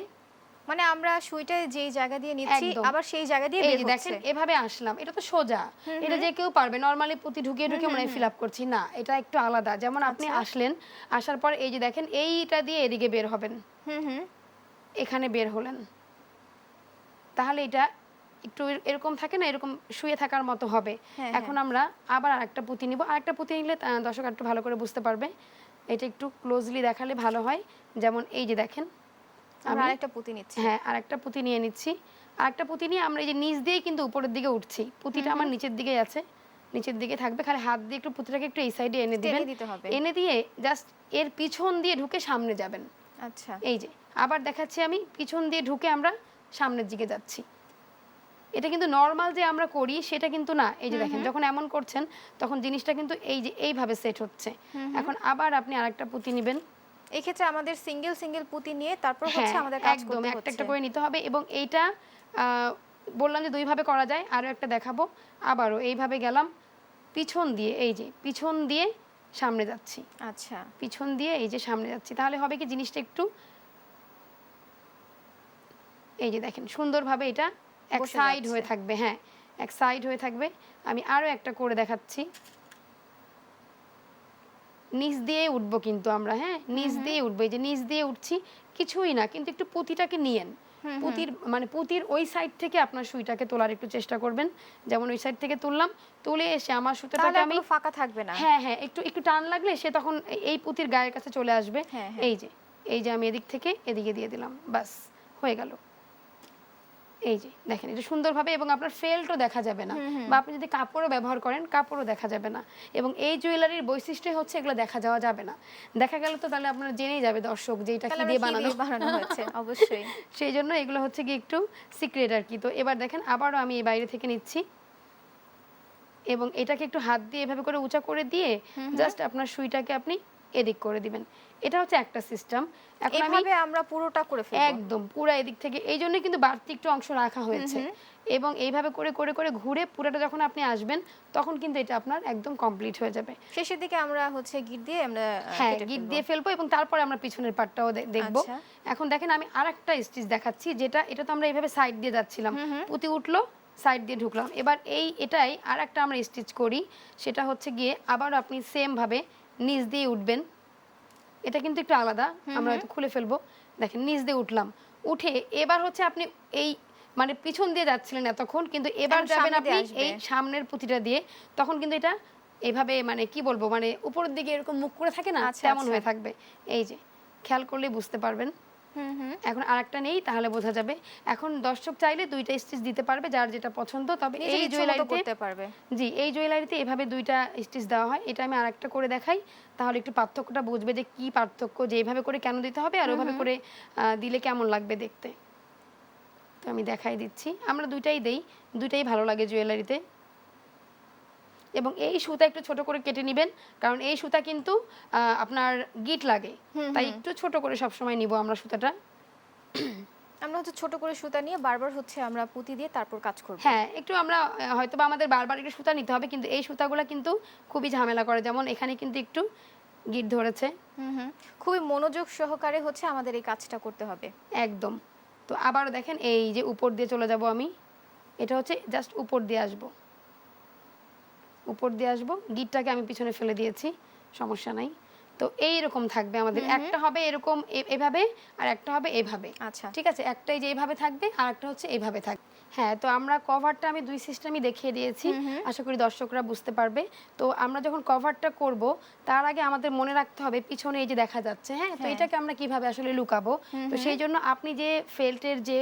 মানে আমরা সুইটা যেই জায়গা দিয়ে নিচ্ছি একদম। আবার সেই জায়গা দিয়ে এই বের যে হচ্ছে। দেখেন এভাবে আসলাম, এটা তো সোজা, এটা যে কেউ পারবে। নরমালি পুঁতি ঢুকিয়ে ঢুকিয়ে মনে ফিল আপ করছি না, এটা একটু আলাদা। যেমন আপনি আচ্ছা। আসলেন, আসার পর এই যে দেখেন এইটা দিয়ে এদিকে বের হবেন, হুম হুম। এখানে বের হলেন, তাহলে এটা একটু এরকম থাকে না, এরকম শুয়ে থাকার মতো হবে। হ্যাঁ, এখন আমরা আবার আরেকটা পুঁতি নিব, আরেকটা পুঁতি নিলে দর্শক একটু ভালো করে বুঝতে পারবে। এটা একটু ক্লোজলি দেখালে ভালো হয়। যেমন এই যে দেখেন আমরা আমি আরেকটা পুঁতি নিচ্ছি। হ্যাঁ আরেকটা পুঁতি নিয়ে নিচ্ছি। আরেকটা পুঁতি নিয়ে আমরা এই যে নিচ দিয়ে কিন্তু উপরের দিকে উঠছি, পুঁতিটা আমার নিচের দিকেই আছে, নিচের দিকে থাকবে। খালি হাত দিয়ে একটু পুঁতিটাকে একটু এই সাইডে এনে দিবেন, টেনে দিতে হবে। এনে দিয়ে জাস্ট এর পিছন দিয়ে ঢুকে সামনে যাবেন। আচ্ছা। এই যে আবার দেখাচ্ছি, আমি পিছন দিয়ে ঢুকে আমরা সামনের দিকে যাচ্ছি। এটা কিন্তু নর্মাল যে আমরা করি সেটা কিন্তু না। এই যে দেখেন যখন এমন করছেন তখন জিনিসটা কিন্তু এই যে এইভাবে সেট হচ্ছে। এখন আবার আপনি আরেকটা পুঁতি নেবেন। এই ক্ষেত্রে আমাদের সিঙ্গেল সিঙ্গেল পুঁতি নিয়ে তারপর হচ্ছে হ্যাঁ আমাদের কাজ একদম করতে একটা হচ্ছে। একটা করে নিতে হবে। এবং এইটা বললাম যে 2 ভাবে করা যায়, আরো একটা দেখাবো। আবারও এইভাবে গেলাম পিছন দিয়ে, এই যে পিছন দিয়ে সামনে যাচ্ছি, আচ্ছা। পিছন দিয়ে এই যে সামনে যাচ্ছি। তাহলে হবে কি জিনিসটা একটু এই যে দেখেন সুন্দরভাবে এটা এক বসে সাইড যাচ্ছে। হয়ে থাকবে। হ্যাঁ এক সাইড হয়ে থাকবে। আমি আরো একটা করে দেখাচ্ছি। নিচ দিয়ে উঠবো কিন্তু আমরা, হ্যাঁ নিচ দিয়ে উঠবো। এই যে নিচ দিয়ে উঠছি, কিছুই না, কিন্তু একটু পুঁতিটাকে নিয়েন। পুঁতির মানে পুঁতির ওই সাইড থেকে আপনার সুইটাকে তোলার একটু চেষ্টা করবেন। যেমন ওই সাইড থেকে তুললাম, তুলে এসে আমার সুতাটাকে তাহলে আমি কোনো ফাঁকা থাকবে না। হ্যাঁ হ্যাঁ একটু একটু টান লাগলে সে তখন এই পুঁতির গায়ের কাছে চলে আসবে। হ্যাঁ, হ্যাঁ। এই যে আমি এদিক থেকে এদিকে দিয়ে দিলাম, বাস হয়ে গেল। এই যে দেখেন এটা সুন্দরভাবে, এবং আপনার ফেল্টও দেখা যাবে না। বা আপনি যদি কাপড়ও ব্যবহার করেন কাপড়ও দেখা যাবে না। এবং এই জুয়েলারির বৈশিষ্ট্যই হচ্ছে এগুলো দেখা যাওয়া যাবে না। দেখা গেল তো তাহলে আপনারা জেনেই যাবে দর্শক যে এটা কি তাহলে দিয়ে আমরা কি বানানো। দিয়ে বানানো হয়েছে অবশ্যই। সেই জন্য এগুলো হচ্ছে কি একটু সিক্রেট আর কি। তো এবার দেখেন আবারও আমি এই বাইরে থেকে নিচ্ছি, এবং এটাকে একটু হাত দিয়ে এভাবে করে উঁচা করে দিয়ে জাস্ট আপনার সুইটাকে আপনি এদিক করে দিবেন। এটা হচ্ছে একটা সিস্টেম। এখন আমি এভাবে আমরা পুরোটা করে ফেলবো। একদম পুরো এদিক থেকে, এই জন্য কিন্তু বাড়তি একটু অংশ রাখা হয়েছে। এবং এইভাবে করে করে করে ঘুরে পুরোটা যখন আপনি আসবেন তখন কিন্তু এটা আপনার একদম কমপ্লিট হয়ে যাবে। শেষের দিকে আমরা হচ্ছে গিট দিয়ে আমরা হ্যাঁ কেটে গিট ফেলবো। দিয়ে ফেলবো, এবং তারপরে আমরা পিছনের পার্টটাও দেখবো। আচ্ছা। এখন দেখেন আমি আরেকটা স্টিচ দেখাচ্ছি, যেটা এটা তো আমরা এইভাবে সাইড দিয়ে যাচ্ছিলাম, পুঁতি উঠলো সাইড দিয়ে ঢুকলাম। এবার এটাই আর একটা আমরা স্টিচ করি, সেটা হচ্ছে গিয়ে আবার আপনি সেম ভাবে নিচ দিয়ে উঠবেন। এটা কিন্তু একটু আলাদা, আমরা হয়তো খুলে ফেলবো। দেখেন নিচ দিয়ে উঠলাম, উঠে এবার হচ্ছে আপনি এই মানে পিছন দিয়ে যাচ্ছিলেন এতক্ষণ, কিন্তু এবার এখন যাবেন সামনে আপনি দিয়ে আসবে। এই সামনের পুঁতিটা দিয়ে। তখন কিন্তু এটা এভাবে মানে কি বলবো, মানে উপরের দিকে এরকম মুখ করে থাকে না, আচ্ছা, তেমন আচ্ছা। হয়ে থাকবে। এই যে খেয়াল করলে বুঝতে পারবেন। এখন আরেকটা নেই, তাহলে বোঝা যাবে। এখন দর্শক চাইলে 2টা স্টিচ দিতে পারবে, যার যেটা পছন্দ। তবে নিজের এই ইচ্ছে মতো জুয়েলারিতে করতে পারবে। জি এই জুয়েলারিতে এভাবে 2টা স্টিচ দেওয়া হয়। এটা আমি আরেকটা করে দেখাই, তাহলে একটু পার্থক্যটা বুঝবে যে কি পার্থক্য, যে এইভাবে করে কেন দিতে হবে আর ওইভাবে করে দিলে কেমন লাগবে দেখতে। তো আমি দেখাই দিচ্ছি, আমরা 2টাই দেই, 2টাই ভালো লাগে জুয়েলারিতে। এবং এই সুতা একটু ছোট করে কেটে নেবেন, কারণ এই সুতা কিন্তু আপনার গিট লাগে, তাই একটু ছোট করে সবসময় নিব আমরা সুতাটা। আমরা হচ্ছে ছোট করে সুতা নিয়ে বারবার হচ্ছে আমরা পুঁতি দিয়ে তারপর কাজ করব। হ্যাঁ একটু আমরা হয়তো বা আমাদের বারবার একটু সুতা নিতে হবে, কিন্তু এই সুতাগুলো কিন্তু খুবই ঝামেলা করে। যেমন এখানে কিন্তু একটু গিট ধরেছে। খুবই মনোযোগ সহকারে হচ্ছে আমাদের এই কাজটা করতে হবে। একদম। তো আবারও দেখেন এই যে উপর দিয়ে চলে যাব আমি, এটা হচ্ছে জাস্ট উপর দিয়ে আসব, উপর দিয়ে আসবো। গিটটাকে আমি পিছনে ফেলে দিয়েছি, সমস্যা নাই। তো এইরকম থাকবে আমাদের, একটা হবে এরকম এভাবে, আর একটা হবে এভাবে। আচ্ছা। ঠিক আছে, একটাই যে এইভাবে থাকবে আর একটা হচ্ছে এইভাবে থাকবে। হ্যাঁ তো আমরা কভারটা আমি 2 সিস্টেমই দেখিয়ে দিয়েছি, আশা করি দর্শকরা বুঝতে পারবে। তো আমরা যখন কভারটা করব তার আগে আমাদের মনে রাখতে হবে পিছনে এই যে দেখা যাচ্ছে, হ্যাঁ তো এটাকে আমরা কিভাবে আসলে লুকাবো। তো সেই জন্য আপনি যে ফেল্টের যে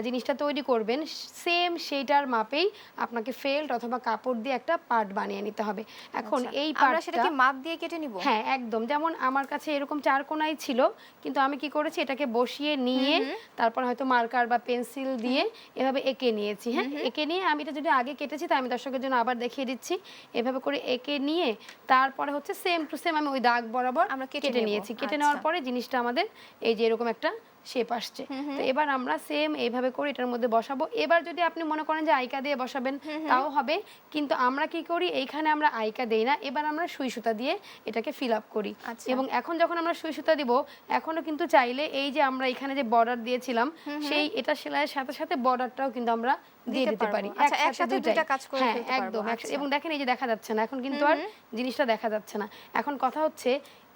জিনিসটা তৈরি করবেন সেম সেইটার মাপেই আপনাকে ফেল্ট অথবা কাপড় দিয়ে একটা পার্ট বানিয়ে নিতে হবে। এখন আচ্ছা, এই আমরা সেটা কি পার্টটা মাপ দিয়ে কেটে নিব? হ্যাঁ একদম, যেমন আমার কাছে এরকম 4 কোণাই ছিল, কিন্তু আমি কি করেছি এটাকে বসিয়ে নিয়ে তারপর হয়তো মার্কার বা পেন্সিল দিয়ে এভাবে এঁকে নিয়েছি। হ্যাঁ এঁকে নিয়ে আমি এটা যদি আগে কেটেছি তাই আমি দর্শকের জন্য আবার দেখিয়ে দিচ্ছি। এভাবে করে এঁকে নিয়ে তারপরে হচ্ছে সেম টু সেম আমি ওই দাগ বরাবর আমরা কেটে কেটে নেব। নিয়েছি। কেটে আচ্ছা। নেওয়ার পরে জিনিসটা আমাদের এই যে এরকম একটা শেপ আসছে। তো এবার আমরা সেম এইভাবে করে এটার মধ্যে বসাবো। এবার যদি আপনি মনে করেন যে আইকা দিয়ে বসাবেন তাও হবে, কিন্তু আমরা কি করি এইখানে আমরা আইকা দেই না, এবার আমরা সুই সুতা দিয়ে এটাকে ফিল আপ করি। আচ্ছা। এবং এখন যখন আমরা সুই সুতা দিব, এখনো কিন্তু চাইলে এই যে আমরা এখানে যে বর্ডার দিয়েছিলাম সেই এটা সেলাইয়ের সাথে সাথে বর্ডারটাও কিন্তু আমরা দিয়ে দিতে পারি। আচ্ছা, একসাথে দুইটা কাজ করে হ্যাঁ, ফেলতে পারবো। একদম। আচ্ছা। এবং দেখেন এই যে দেখা যাচ্ছে না এখন কিন্তু আর জিনিসটা দেখা যাচ্ছে না। এখন কথা হচ্ছে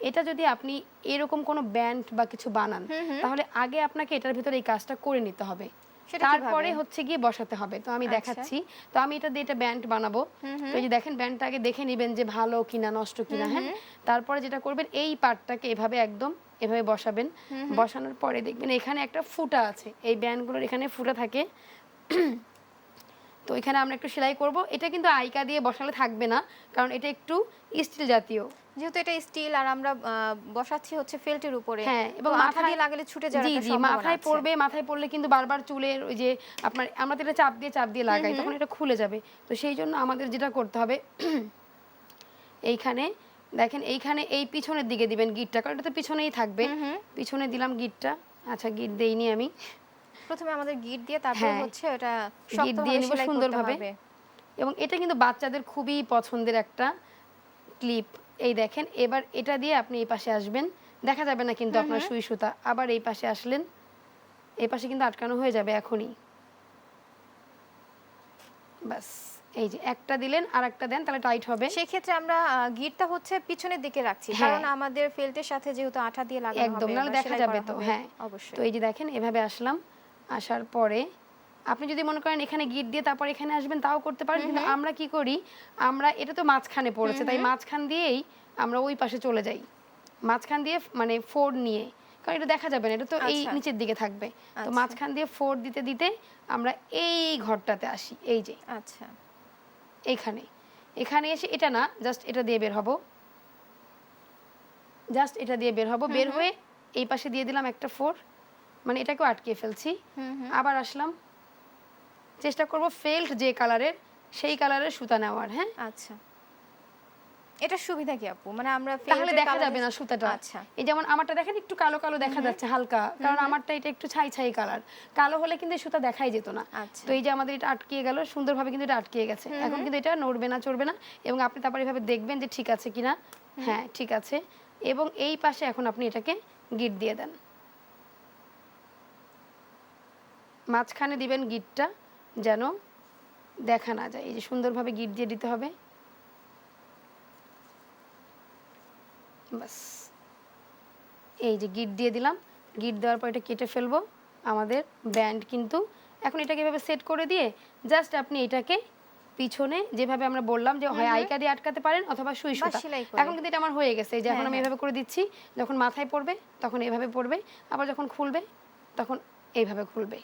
এটা যদি আপনি এরকম কোনো ব্যান্ড বা কিছু বানান, তাহলে আগে আপনাকে এটার ভিতরে এই কাজটা করে নিতে হবে, সেটা তারপরে কিভাবে? হচ্ছে গিয়ে বসাতে হবে। তো আমি আচ্ছা। দেখাচ্ছি। তো আমি এটা দিয়ে এটা ব্যান্ড বানাবো। তো এই যে দেখেন ব্যান্ডটা আগে দেখে নেবেন যে ভালো কিনা নষ্ট কিনা। হ্যাঁ, তারপরে যেটা করবেন এই পার্টটাকে এভাবে একদম এভাবে বসাবেন। বসানোর পরে দেখবেন এখানে একটা ফুটা আছে, এই ব্যান্ডগুলোর এখানে ফুটা থাকে। তো এখানে আমরা একটু সেলাই করব। এটা কিন্তু আইকা দিয়ে বসালে থাকবে না, কারণ এটা একটু স্টিল জাতীয়, যেহেতু এটা স্টিল আর আমরা বসাচ্ছি হচ্ছে ফেল্টের উপরে। হ্যাঁ, এবং এবং মাথা মাথায় দিয়ে লাগালে ছুটে যাওয়ার জি একটা জি সম্ভাবনা মাথায় আছে। পড়বে। মাথায় পড়লে কিন্তু বারবার চুলের ওই যে আপনার আমরা তো এটা চাপ দিয়ে লাগাই, তখন এটা খুলে যাবে। তো সেই জন্য আমাদের যেটা করতে হবে এইখানে দেখেন এইখানে এই পিছনের দিকে দিবেন গিটটা, কারণ এটা তো পিছনেই থাকবে। পিছনে দিলাম গিটটা। আচ্ছা, গিট দেইনি আমি। প্রথমে আমাদের গিট দিয়ে তারপর হ্যাঁ, হচ্ছে এটা গিট দিয়ে শক্তভাবে নিব সেলাই করতে সুন্দরভাবে। হবে। এবং এটা কিন্তু বাচ্চাদের খুবই পছন্দের একটা ক্লিপ। এই দেখেন এবার এটা দিয়ে আপনি এই পাশে আসবেন, দেখা যাবে না কিন্তু আপনার সুই সুতা। আবার এই পাশে আসলেন, এই পাশে কিন্তু আটকানো হয়ে যাবে এখনই। বাস, এই যে একটা দিলেন আর একটা দেন, তাহলে টাইট হবে। সেক্ষেত্রে আমরা গিটটা হচ্ছে পিছনের দিকে রাখছি, হ্যাঁ। কারণ আমাদের ফেল্টের সাথে যেহেতু আঠা দিয়ে লাগানো হবে একদম, নাহলে বা দেখা সেলাই যাবে করা তো। হবে। হ্যাঁ, অবশ্যই। তো এই যে দেখেন এভাবে আসলাম। আসার পরে আপনি যদি মনে করেন এখানে গিট দিয়ে তারপর এখানে আসবেন তাও করতে পারেন, কিন্তু আমরা কি করি, আমরা এটা তো মাঝখানে পড়েছে, তাই মাঝখান দিয়েই আমরা ওই পাশে চলে যাই, মাঝখান দিয়ে মানে ফোর নিয়ে, কারণ এটা দেখা যাবে না, এটা তো এই আচ্ছা। নিচের দিকে থাকবে। তো আচ্ছা। মাঝখান দিয়ে ফোর দিতে দিতে আমরা এই ঘরটাতে আসি। এই যে আচ্ছা। এখানে এসে এটা না, জাস্ট এটা দিয়ে বের হব, জাস্ট এটা দিয়ে বের হব। বের হয়ে এই পাশে দিয়ে দিলাম একটা ফোর, মানে এটাকেও আটকিয়ে ফেলছি। আবার আসলাম, চেষ্টা করব ফেল্ট যে কালারের সেই কালারের সুতা নেওয়ার। হ্যাঁ, আচ্ছা, এটা সুবিধা কি আপু? মানে আমরা তাহলে ফেল্টের দেখা কালারে যাবে না সুতাটা। আচ্ছা। এই যেমন আমারটা দেখেন একটু কালো কালো দেখা যাচ্ছে হালকা, কারণ আমারটা এটা একটু ছাই কালার। কালো হলে কিন্তু এই সুতা দেখাই যেত না। আচ্ছা। তো এই যে আমাদের এটা আটকিয়ে গেল সুন্দরভাবে, কিন্তু এটা আটকিয়ে গেছে। এখন কিন্তু এটা নড়বে না, চড়বে না। এবং আপনি তারপর এভাবে দেখবেন যে ঠিক আছে কিনা। হ্যাঁ, ঠিক আছে। এবং এই পাশে এখন আপনি এটাকে গিট দিয়ে দেন, মাঝখানে দিবেন গিটটা যেন দেখা না যায়। এই যে সুন্দরভাবে গিট দিয়ে দিতে হবে। বাস, এই যে গিট দিয়ে দিলাম। গিট দেওয়ার পর এটা কেটে ফেলবো। আমাদের ব্যান্ড কিন্তু এখন এটাকে এভাবে সেট করে দিয়ে জাস্ট আপনি এটাকে পিছনে যেভাবে আমরা বললাম যে হয় আইকা দিয়ে আটকাতে পারেন অথবা সুই সুতা। সেলাই করে। এখন কিন্তু এটা আমার হয়ে গেছে। এই যে এখন আমি এভাবে করে দিচ্ছি, যখন মাথায় পড়বে তখন এইভাবে পড়বে, আবার যখন খুলবে তখন এইভাবে খুলবে।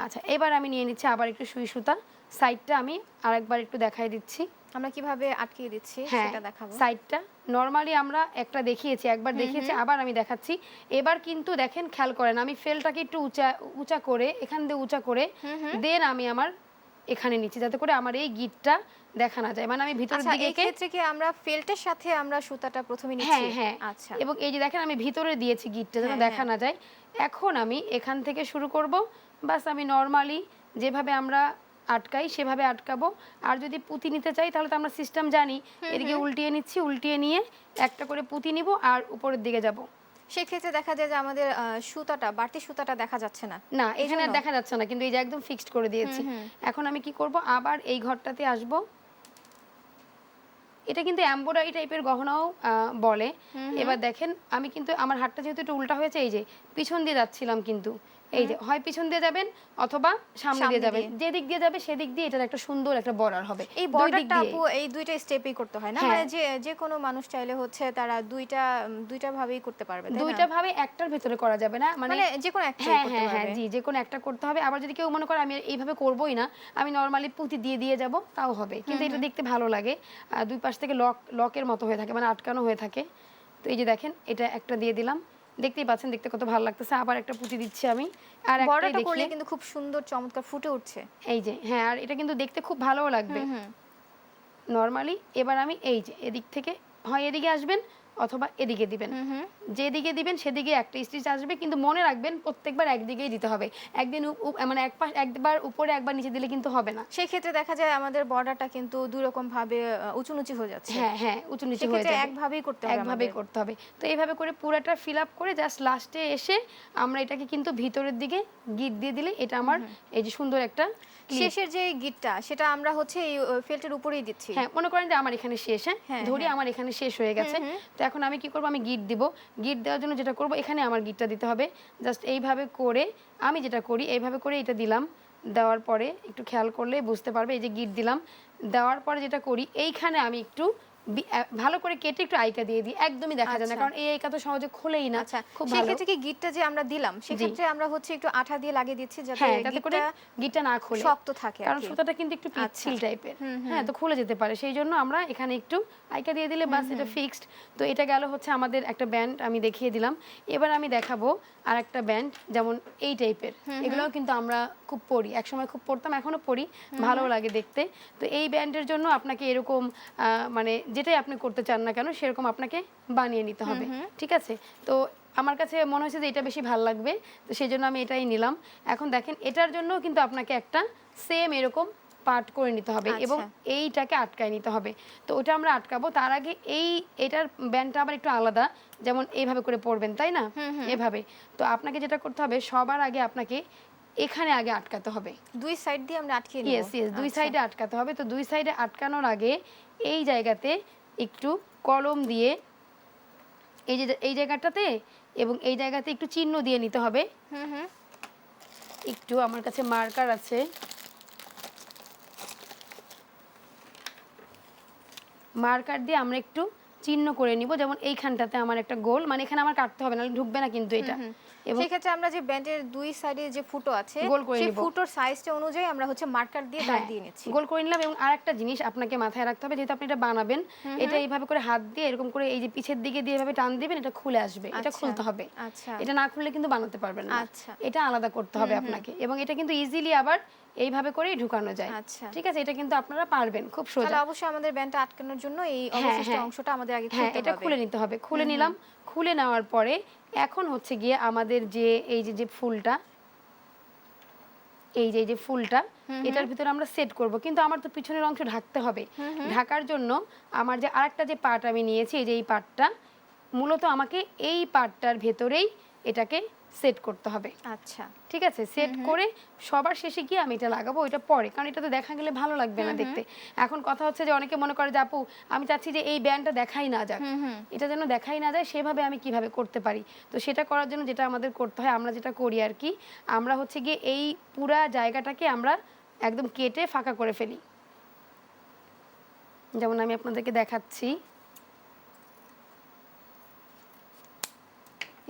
আচ্ছা, এবার আমি নিয়ে নিচ্ছি আবার একটু সুই সুতা। সাইডটা আমি আরেকবার একটু দেখাই দিচ্ছি। আমরা কিভাবে আটকিয়ে দিচ্ছি হ্যাঁ, সেটা দেখাবো। সাইডটা নরমালি আমরা একটা দেখিয়েছি, একবার দেখিয়েছি, আবার আমি দেখাচ্ছি। এবার কিন্তু দেখেন খেয়াল করেন, আমি ফেলটাকে একটু উঁচা করে এখান দিয়ে উঁচা করে দেন আমি আমার এখানে নিচ্ছি, যাতে করে আমার এই গিটটা দেখা না যায়। মানে আমি ভিতরের আচ্ছা, দিকে এই ক্ষেত্রে কি আমরা ফেল্টের সাথে আমরা সুতাটা প্রথমে নিচ্ছি? হ্যাঁ হ্যাঁ, আচ্ছা। এবং এই যে দেখেন আমি ভিতরে দিয়েছি গিটটা যেন দেখা না যায়। এখন আমি এখান থেকে শুরু করব। বাস, আমি নরমালি যেভাবে আমরা আটকাই সেভাবে আটকাবো। আর যদি পুঁতি নিতে চাই তাহলে তো আমরা সিস্টেম জানি, এদিকে উল্টিয়ে নিচ্ছি, উল্টিয়ে নিয়ে একটা করে পুঁতি নিব আর উপরের দিকে যাব। সেক্ষেত্রে দেখা যায় যে আমাদের সুতাটা, বাড়তি সুতাটা দেখা যাচ্ছে না। না, এখানে আর দেখা যাচ্ছে না, কিন্তু এই যে একদম ফিক্সড করে দিয়েছি। এখন আমি কি করব, আবার এই ঘরটাতে আসব। এটা কিন্তু এমব্রয়ডারি টাইপের গহনাও বলে। এবার দেখেন আমি কিন্তু আমার হাতটা যেহেতু একটু উল্টা হয়েছে, এই যে পিছন দিয়ে যাচ্ছিলাম, কিন্তু এই যে হয় পিছন দিয়ে যাবেন অথবা সামনে দিয়ে যাবেন, যে দিক দিয়ে যাবে সেদিক দিয়ে এটার একটা সুন্দর একটা বর্ডার হবে। এই বর্ডারটা আপু এই দুইটা স্টেপেই করতে হয় না? হ্যাঁ। মানে যে কোনো মানুষ চাইলে হচ্ছে তারা দুইটা ভাবেই করতে পারবে, তাই না? দুইটা ভাবে একটার ভিতরে করা যাবে না, মানে যে কোনো একটা হ্যাঁ করতে হ্যাঁ হ্যাঁ, পারবে। জি, যে কোনো একটা করতে হবে। আবার যদি কেউ মনে করে আমি এইভাবে করবোই না, আমি নরমালি পুঁতি দিয়ে যাব, তাও হবে। কিন্তু এটা দেখতে ভালো লাগে। দুই পাশ থেকে লকের মতো হয়ে থাকে, মানে আটকানো হয়ে থাকে। তো এই যে দেখেন এটা একটা দিয়ে দিলাম, দেখতেই পাচ্ছেন দেখতে কত ভালো লাগতেছে। আবার একটা পুঁতি দিচ্ছি আমি, আর একটাই বর্ডারটা করলে দেখি কিন্তু খুব সুন্দর চমৎকার ফুটে উঠছে। এই যে হ্যাঁ, আর এটা কিন্তু দেখতে খুব ভালোও লাগবে নরমালি। এবার আমি এই যে এদিক থেকে হয় এদিকে আসবেন অথবা এদিকে দিবেন। যেদিকে দিবেন সেদিকে একটা স্টিচ আসবে, কিন্তু মনে রাখবেন প্রত্যেকবার একদিকেই দিতে হবে। একদিন মানে একবার উপরে একবার নিচে দিলে কিন্তু হবে না। সেই ক্ষেত্রে দেখা যায় আমাদের বর্ডারটা কিন্তু দুই রকম ভাবে উঁচু নিচু হয়ে যাচ্ছে। হ্যাঁ হ্যাঁ, উঁচু নিচু হয়ে সেক্ষেত্রে যাবে। একভাবেই করতে হবে একভাবেই করতে হবে। তো এইভাবে করে পুরাটা ফিল আপ করে জাস্ট লাস্টে এসে আমরা এটাকে কিন্তু ভিতরের দিকে গিট দিয়ে দিলে এটা আমার এই যে সুন্দর একটা clip। শেষের যে গিটটা সেটা আমরা হচ্ছে এই ফেল্টের উপরেই দিচ্ছি। হ্যাঁ, মনে করেন যে আমার এখানে শেষ, হ্যাঁ, ধরি আমার এখানে শেষ হয়ে গেছে। তো এখন আমি কি করব, আমি গিট দিব। গিট দেওয়ার জন্য যেটা করব, এখানে আমার গিটটা দিতে হবে। জাস্ট এইভাবে করে আমি যেটা করি, এইভাবে করে এটা দিলাম। দেওয়ার পরে একটু খেয়াল করলে বুঝতে পারবে, এই যে গিট দিলাম। দেওয়ার পরে যেটা করি, এইখানে আমি একটু ভালো করে কেটে একটু আইকা দিয়ে দিই, একদমই দেখা যায় না, কারণ এই আইকা তো সহজে খোলেই না। আচ্ছা, খুব সেই ভালো। ক্ষেত্রে কি গিটটা যে আমরা দিলাম সেক্ষেত্রে আমরা হচ্ছে একটু আঠা দিয়ে লাগিয়ে দিচ্ছি যাতে হ্যাঁ, যাতে করে গিটটা গিটটা না খোলে, শক্ত থাকে, কারণ সুতাটা কিন্তু একটু পিচ্ছিল টাইপের। হ্যাঁ, তো খুলে যেতে পারে, সেই জন্য আমরা এখানে একটু আইকা দিয়ে দিলে বাস এটা ফিক্সড। তো এটা গেল হচ্ছে আমাদের একটা ব্যান্ড আমি দেখিয়ে দিলাম। এবার আমি দেখাবো আর একটা ব্যান্ড, যেমন এই টাইপের। এগুলোও কিন্তু আমরা খুব পরি, একসময় খুব পরতাম, এখনো পরি, ভালো লাগে দেখতে। তো এই ব্যান্ডের জন্য আপনাকে এরকম মানে যেটাই আপনি করতে চান না কেন সেরকম আপনাকে বানিয়ে নিতে হবে। ঠিক আছে? তো আমার কাছে মনে হয়েছে যে এটা বেশি ভালো লাগবে, তো সেই জন্য আমি এটাই নিলাম। এখন দেখেন, এটার জন্য কিন্তু আপনাকে একটা সেম এরকম পার্ট করে নিতে হবে এবং এইটাকে আটকায় নিতে হবে। তো ওটা আমরা আটকাবো, তার আগে এটার ব্যান্ডটা আবার একটু আলাদা, যেমন এইভাবে করে পরবেন, তাই না? এভাবে। তো আপনাকে যেটা করতে হবে, সবার আগে আপনাকে এখানে আগে আটকাতে হবে। দুই সাইড দিয়ে আমরা আটকে নিব। ইয়েস ইয়েস, দুই সাইডে আটকাতে হবে। তো দুই সাইডে আটকানোর আগে এই জায়গাতে একটু কলম দিয়ে এই জায়গাটাতে এবং এই জায়গাতে একটু চিহ্ন দিয়ে নিতে হবে। একটু আমার কাছে মার্কার আছে, মার্কার দিয়ে আমরা একটু চিহ্ন করে নিব। যেমন এইখানটাতে আমার একটা গোল, মানে এখানে আমার কাটতে হবে না, ঢুকবে না কিন্তু এটা। এবং সেই ক্ষেত্রে আমরা যে ব্যান্ডের দুই সাইডে যে ফুটো আছে গোল করে সেই নিব। ফুটোর সাইজটা অনুযায়ী আমরা হচ্ছে মার্কার দিয়ে দাগ দিয়ে নিচ্ছি। গোল করে নিলাম। এবং আরেকটা জিনিস আপনাকে মাথায় রাখতে হবে, যেহেতু আপনি এটা বানাবেন, এটা এইভাবে করে হাত দিয়ে এরকম করে এই যে পিছের দিকে দিয়ে এভাবে টান দিবেন, এটা খুলে আসবে। এটা খুলতে হবে। আচ্ছা, এটা না খুললে কিন্তু বানাতে পারবেন না। আচ্ছা, এটা আলাদা করতে হবে আপনাকে। এবং এটা কিন্তু ইজিলি আবার এইভাবে করেই ঢুকানো যায়। আচ্ছা, ঠিক আছে? এটা কিন্তু আপনারা পারবেন খুব সোজা। তাহলে অবশ্যই আমাদের ব্যান্ডটা আটকানোর জন্য এই অবশিষ্ট অংশটা আমাদের আগে খুলতে হবে। এটা খুলে নিতে হবে। খুলে নিলাম। খুলে নেওয়ার পরে এখন হচ্ছে গিয়ে আমাদের যে এই যে ফুলটা, এই যে ফুলটা, এটার ভিতরে আমরা সেট করব, কিন্তু আমার তো পিছনের অংশ ঢাকতে হবে। ঢাকার জন্য আমার যে আরেকটা যে পার্ট আমি নিয়েছি, এই যে এই পার্টটা, মূলত আমাকে এই পার্টটার ভেতরেই এটাকে সেট করতে হবে। আচ্ছা, ঠিক আছে? সেট করে সবার শেষে গিয়ে আমি এটা লাগাবো, এটা পরে, কারণ এটা তো দেখা গেলে ভালো লাগবে না দেখতে। এখন কথা হচ্ছে যে অনেকে মনে করে যে আপু আমি চাচ্ছি যে এই ব্যান্ডটা দেখাই না যাক, এটা যেন দেখাই না যায়, সেভাবে আমি কিভাবে করতে পারি। তো সেটা করার জন্য যেটা আমাদের করতে হয়, আমরা যেটা করি আর কি, আমরা হচ্ছে গিয়ে এই পুরা জায়গাটাকে আমরা একদম কেটে ফাঁকা করে ফেলি। যেমন আমি আপনাদেরকে দেখাচ্ছি,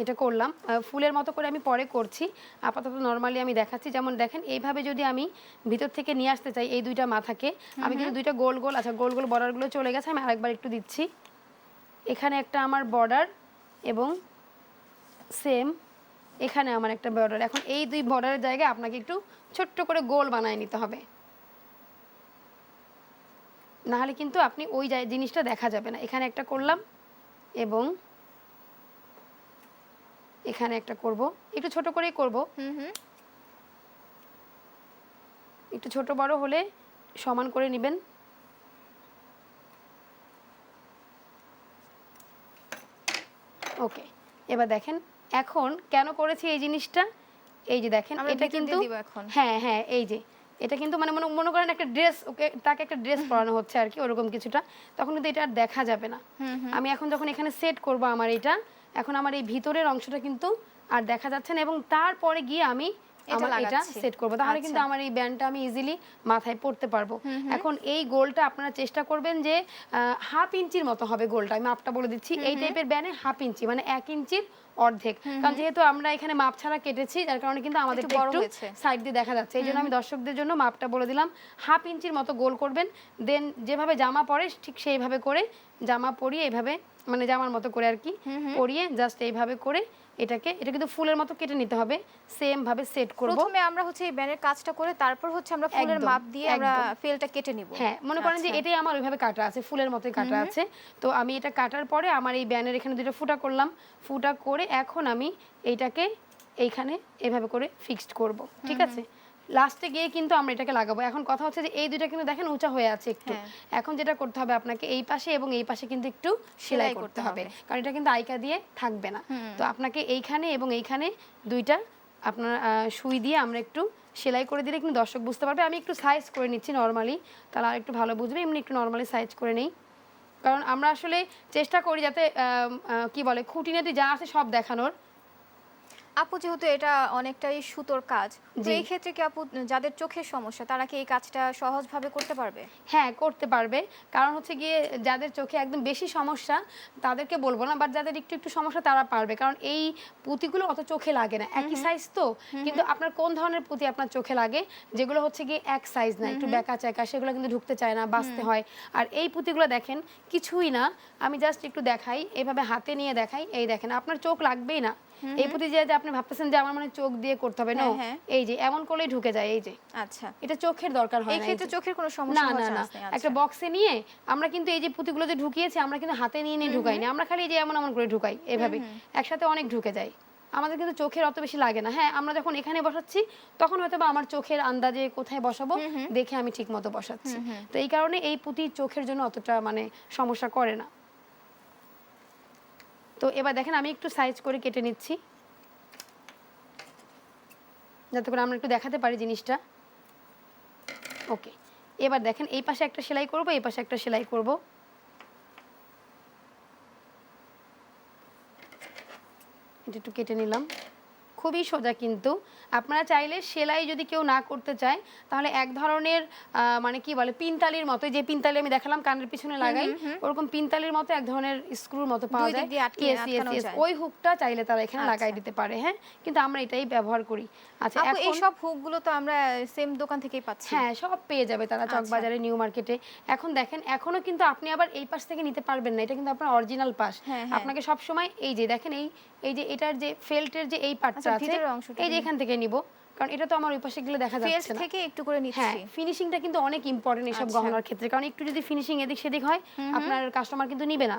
এটা করলাম। ফুলের মতো করে আমি পরে করছি, আপাতত নর্মালি আমি দেখাচ্ছি। যেমন দেখেন, এইভাবে যদি আমি ভিতর থেকে নিয়ে আসতে চাই এই দুইটা মাথাকে, আমি কিন্তু দুইটা গোল গোল, আচ্ছা গোল গোল বর্ডারগুলো চলে গেছে, আমি আরেকবার একটু দিচ্ছি। এখানে একটা আমার বর্ডার এবং সেম এখানে আমার একটা বর্ডার। এখন এই দুই বর্ডারের জায়গায় আপনাকে একটু ছোট্ট করে গোল বানায় নিতে হবে, নাহলে কিন্তু আপনি ওই জিনিসটা দেখা যাবে না। এখানে একটা করলাম এবং এখানে একটা করব, একটু ছোট করেই করব। একটু ছোট বড় হলে সমান করে নেবেন। ওকে, এবার দেখেন এখন কেন করেছি এই জিনিসটা, এই যে দেখেন এটা কিন্তু হ্যাঁ হ্যাঁ, এই যে এটা কিন্তু মানে মনে করেন একটা ড্রেস, ওকে তাকে একটা ড্রেস পরানো হচ্ছে আর কি, ওরকম কিছুটা, তখন কিন্তু এটা আর দেখা যাবে না। আমি এখন যখন এখানে সেট করব আমার এটা, এখন আমার এই ভিতরের অংশটা কিন্তু আর দেখা যাচ্ছে না, এবং তারপরে গিয়ে আমি এটা সেট করব, তাহলে কিন্তু আমার এই ব্যান্ডটা আমি ইজিলি মাথায় পরতে পারবো। এখন এই গোলটা আপনারা চেষ্টা করবেন যে 1/2 ইঞ্চির মতো হবে গোলটা, আমি মাপটা বলে দিচ্ছি। এই টাইপের ব্যান্ডে 1/2 ইঞ্চি মানে 1 ইঞ্চির অর্ধেক, কারণ যেহেতু আমরা এখানে মাপ ছাড়া কেটেছি, যার কারণে কিন্তু আমাদের একটু সাইড দিয়ে দেখা যাচ্ছে। এই জন্য আমি দর্শকদের জন্য মাপটা বলে দিলাম, 1/2 ইঞ্চির মতো গোল করবেন। দেন যেভাবে জামা পরে ঠিক সেইভাবে করে জামা পরিয়ে, এইভাবে মানে জামার মতো করে আর কি পরিয়ে, জাস্ট এইভাবে করে এটা কিন্তু ফুলের মতো কেটে নিতে হবে, সেম ভাবে সেট করব। প্রথমে আমরা হচ্ছে এই ব্যানের কাজটা করে তারপর হচ্ছে আমরা ফুলের একদম, মাপ দিয়ে আমরা একদম। ফেলটা কেটে নিব। হ্যাঁ, মনে করেন যে আচ্ছা। এটাই আমার ওইভাবে কাটা আছে, ফুলের মতোই কাটা আছে। তো আমি এটা কাটার পরে আমার এই ব্যানের এখানে দুটো ফুটা করলাম, ফুটা করে এখন আমি এইটাকে এইখানে এভাবে করে ফিক্সড করব, ঠিক আছে? লাস্টে গিয়ে কিন্তু আমরা এটাকে লাগাবো। এখন কথা হচ্ছে যে এই দুইটা কিন্তু দেখেন উঁচা হয়ে আছে একটু। হ্যাঁ। এখন যেটা করতে হবে আপনাকে এই পাশে এবং এই পাশে কিন্তু একটু সেলাই করতে হবে, কারণ এটা কিন্তু আইকা দিয়ে থাকবে না। তো আপনাকে এইখানে এবং এইখানে দুইটা আপনার সুই দিয়ে আমরা একটু সেলাই করে দিলে কিন্তু দর্শক বুঝতে পারবে। আমি একটু সাইজ করে নিচ্ছি নর্মালি, তাহলে আর একটু ভালো বুঝবে। এমনি একটু নর্মালি সাইজ করে নেই, কারণ আমরা আসলে চেষ্টা করি যাতে কি বলে খুঁটিনাটি যা আছে সব দেখানোর। আপু যেহেতু এটা অনেকটাই সুতোর কাজ, তো এই ক্ষেত্রে কি আপু যাদের চোখের সমস্যা তারা কি এই কাজটা সহজভাবে করতে পারবে? হ্যাঁ, করতে পারবে। কারণ হচ্ছে গিয়ে যাদের চোখে একদম বেশি সমস্যা তাদেরকে বলবো না, বাট যাদের একটু একটু সমস্যা তারা পারবে, কারণ এই পুঁতিগুলো অত চোখে লাগে না, একই সাইজ তো। কিন্তু আপনার কোন ধরনের পুঁতি আপনার চোখে লাগে, যেগুলো হচ্ছে গিয়ে এক সাইজ না, একটু বেঁকা চেকা, সেগুলো কিন্তু ঢুকতে চায় না, বাঁচতে হয়। আর এই পুঁতিগুলো দেখেন কিছুই না, আমি জাস্ট একটু দেখাই, এইভাবে হাতে নিয়ে দেখাই, এই দেখেন আপনার চোখ লাগবেই না। এই পুঁতি যে আপনি ভাবতেছেন যে আমার মানে চোখ দিয়ে করতে হবে না, এই যে এমন করলেই ঢুকে যায়, এই যে। আচ্ছা, এটা চোখের দরকার হয় না, এই ক্ষেত্রে চোখের কোনো না সমস্যা না হওয়ার না। চান্স নেই। একটা বক্সে নিয়ে আমরা কিন্তু এই যে পুঁতিগুলো যে ঢুকিয়েছি আমরা কিন্তু হাতে নিয়ে নিয়ে ঢুকাই না, আমরা খালি এই যে এমন এমন করে ঢুকাই, এভাবে একসাথে অনেক ঢুকে যায়। আমাদের কিন্তু চোখের অত বেশি লাগে না। হ্যাঁ, আমরা যখন এখানে বসাচ্ছি তখন হয়তো বা আমার চোখের আন্দাজে কোথায় বসাবো দেখে আমি ঠিক মতো বসাচ্ছি। তো এই কারণে এই পুঁতি চোখের জন্য অতটা মানে সমস্যা করে না। তো এবার দেখেন আমি একটু সাইজ করে কেটে নিচ্ছি, যাতে করে আমরা একটু দেখাতে পারি জিনিসটা। ওকে, এবার দেখেন এই পাশে একটা সেলাই করব, এই পাশে একটা সেলাই করব। এটা একটু কেটে নিলাম, খুবই সোজা। কিন্তু আপনারা চাইলে সেলাই যদি কেউ না করতে চায় তাহলে এক ধরনের মানে কি বলে পিনতালির মতো, যে পিনতালি আমি দেখালাম কানের পিছনে লাগাই, ওরকম পিনতালির মতো এক ধরনের স্ক্রুর মতো পাওয়া যায়, ওই হুকটা চাইলে তারা এখানে লাগাই দিতে পারে। হ্যাঁ, কিন্তু আমরা এটাই ব্যবহার করি। আচ্ছা, আপু এই সব হুকগুলো তো আমরা সেম দোকান থেকেই পাচ্ছি। হ্যাঁ, সব পেয়ে যাবে তারা চকবাজারে, নিউ মার্কেটে। এখন দেখেন এখনো কিন্তু আপনি আবার এই পাশ থেকে নিতে পারবেন না, এটা কিন্তু আপনার অরিজিনাল পাশ। আপনাকে সব সময় এই যে দেখেন এই যে এটার যে ফেল্টের যে এই পার্টটা আছে, এই যে এখান থেকে নিব, কারণ এটা তো আমার ওই পাশে গেলে দেখা যাচ্ছে না, থেকে একটু করে নিচ্ছি। হ্যাঁ, ফিনিশিংটা কিন্তু অনেক ইম্পর্টেন্ট এইসব গহনার ক্ষেত্রে, কারণ একটু যদি ফিনিশিং এদিক সেদিক হয় আপনার কাস্টমার কিন্তু নিবে না।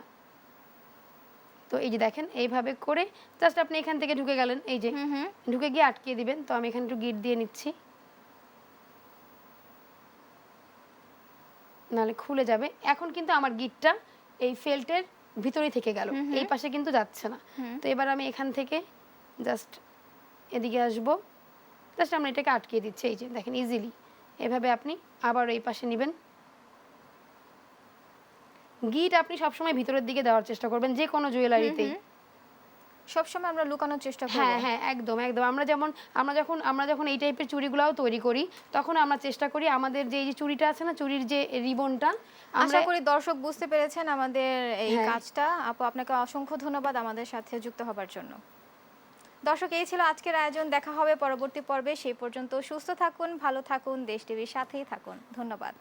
তো এই যে দেখেন এইভাবে করে জাস্ট আপনি এখান থেকে ঢুকে গেলেন, এই যে ঢুকে গিয়ে আটকিয়ে দিবেন। তো আমি এখানে একটু গিট দিয়ে নিচ্ছি, নাহলে খুলে যাবে। এখন কিন্তু আমার গিটটা এই ফেল্টের ভিতরেই থেকে গেল, এই পাশে কিন্তু যাচ্ছে না। তো এবার আমি এখান থেকে জাস্ট এদিকে আসবো, জাস্ট আমরা এটাকে আটকিয়ে দিচ্ছি, এই যে দেখেন ইজিলি। এভাবে আপনি আবার এই পাশে নেবেন। গিট আপনি সবসময় ভিতরের দিকে দেওয়ার চেষ্টা করবেন, যে কোনো জুয়েলারিতেই সবসময় আমরা লুকানোর চেষ্টা করি। হ্যাঁ হ্যাঁ, একদম একদম। আমরা যখন এই টাইপের চুড়িগুলোও তৈরি করি তখন আমরা চেষ্টা করি আমাদের যে এই যে চুড়িটা আছে না, চুড়ির যে রিবনটা, আশা করি দর্শক বুঝতে পেরেছেন আমাদের এই কাজটা। আপু আপনাকে অসংখ্য ধন্যবাদ আমাদের সাথে যুক্ত হবার জন্য। দর্শক, এই ছিল আজকের আয়োজন। দেখা হবে পরবর্তী পর্বে। সেই পর্যন্ত সুস্থ থাকুন, ভালো থাকুন, দেশ টিভির সাথেই থাকুন। ধন্যবাদ।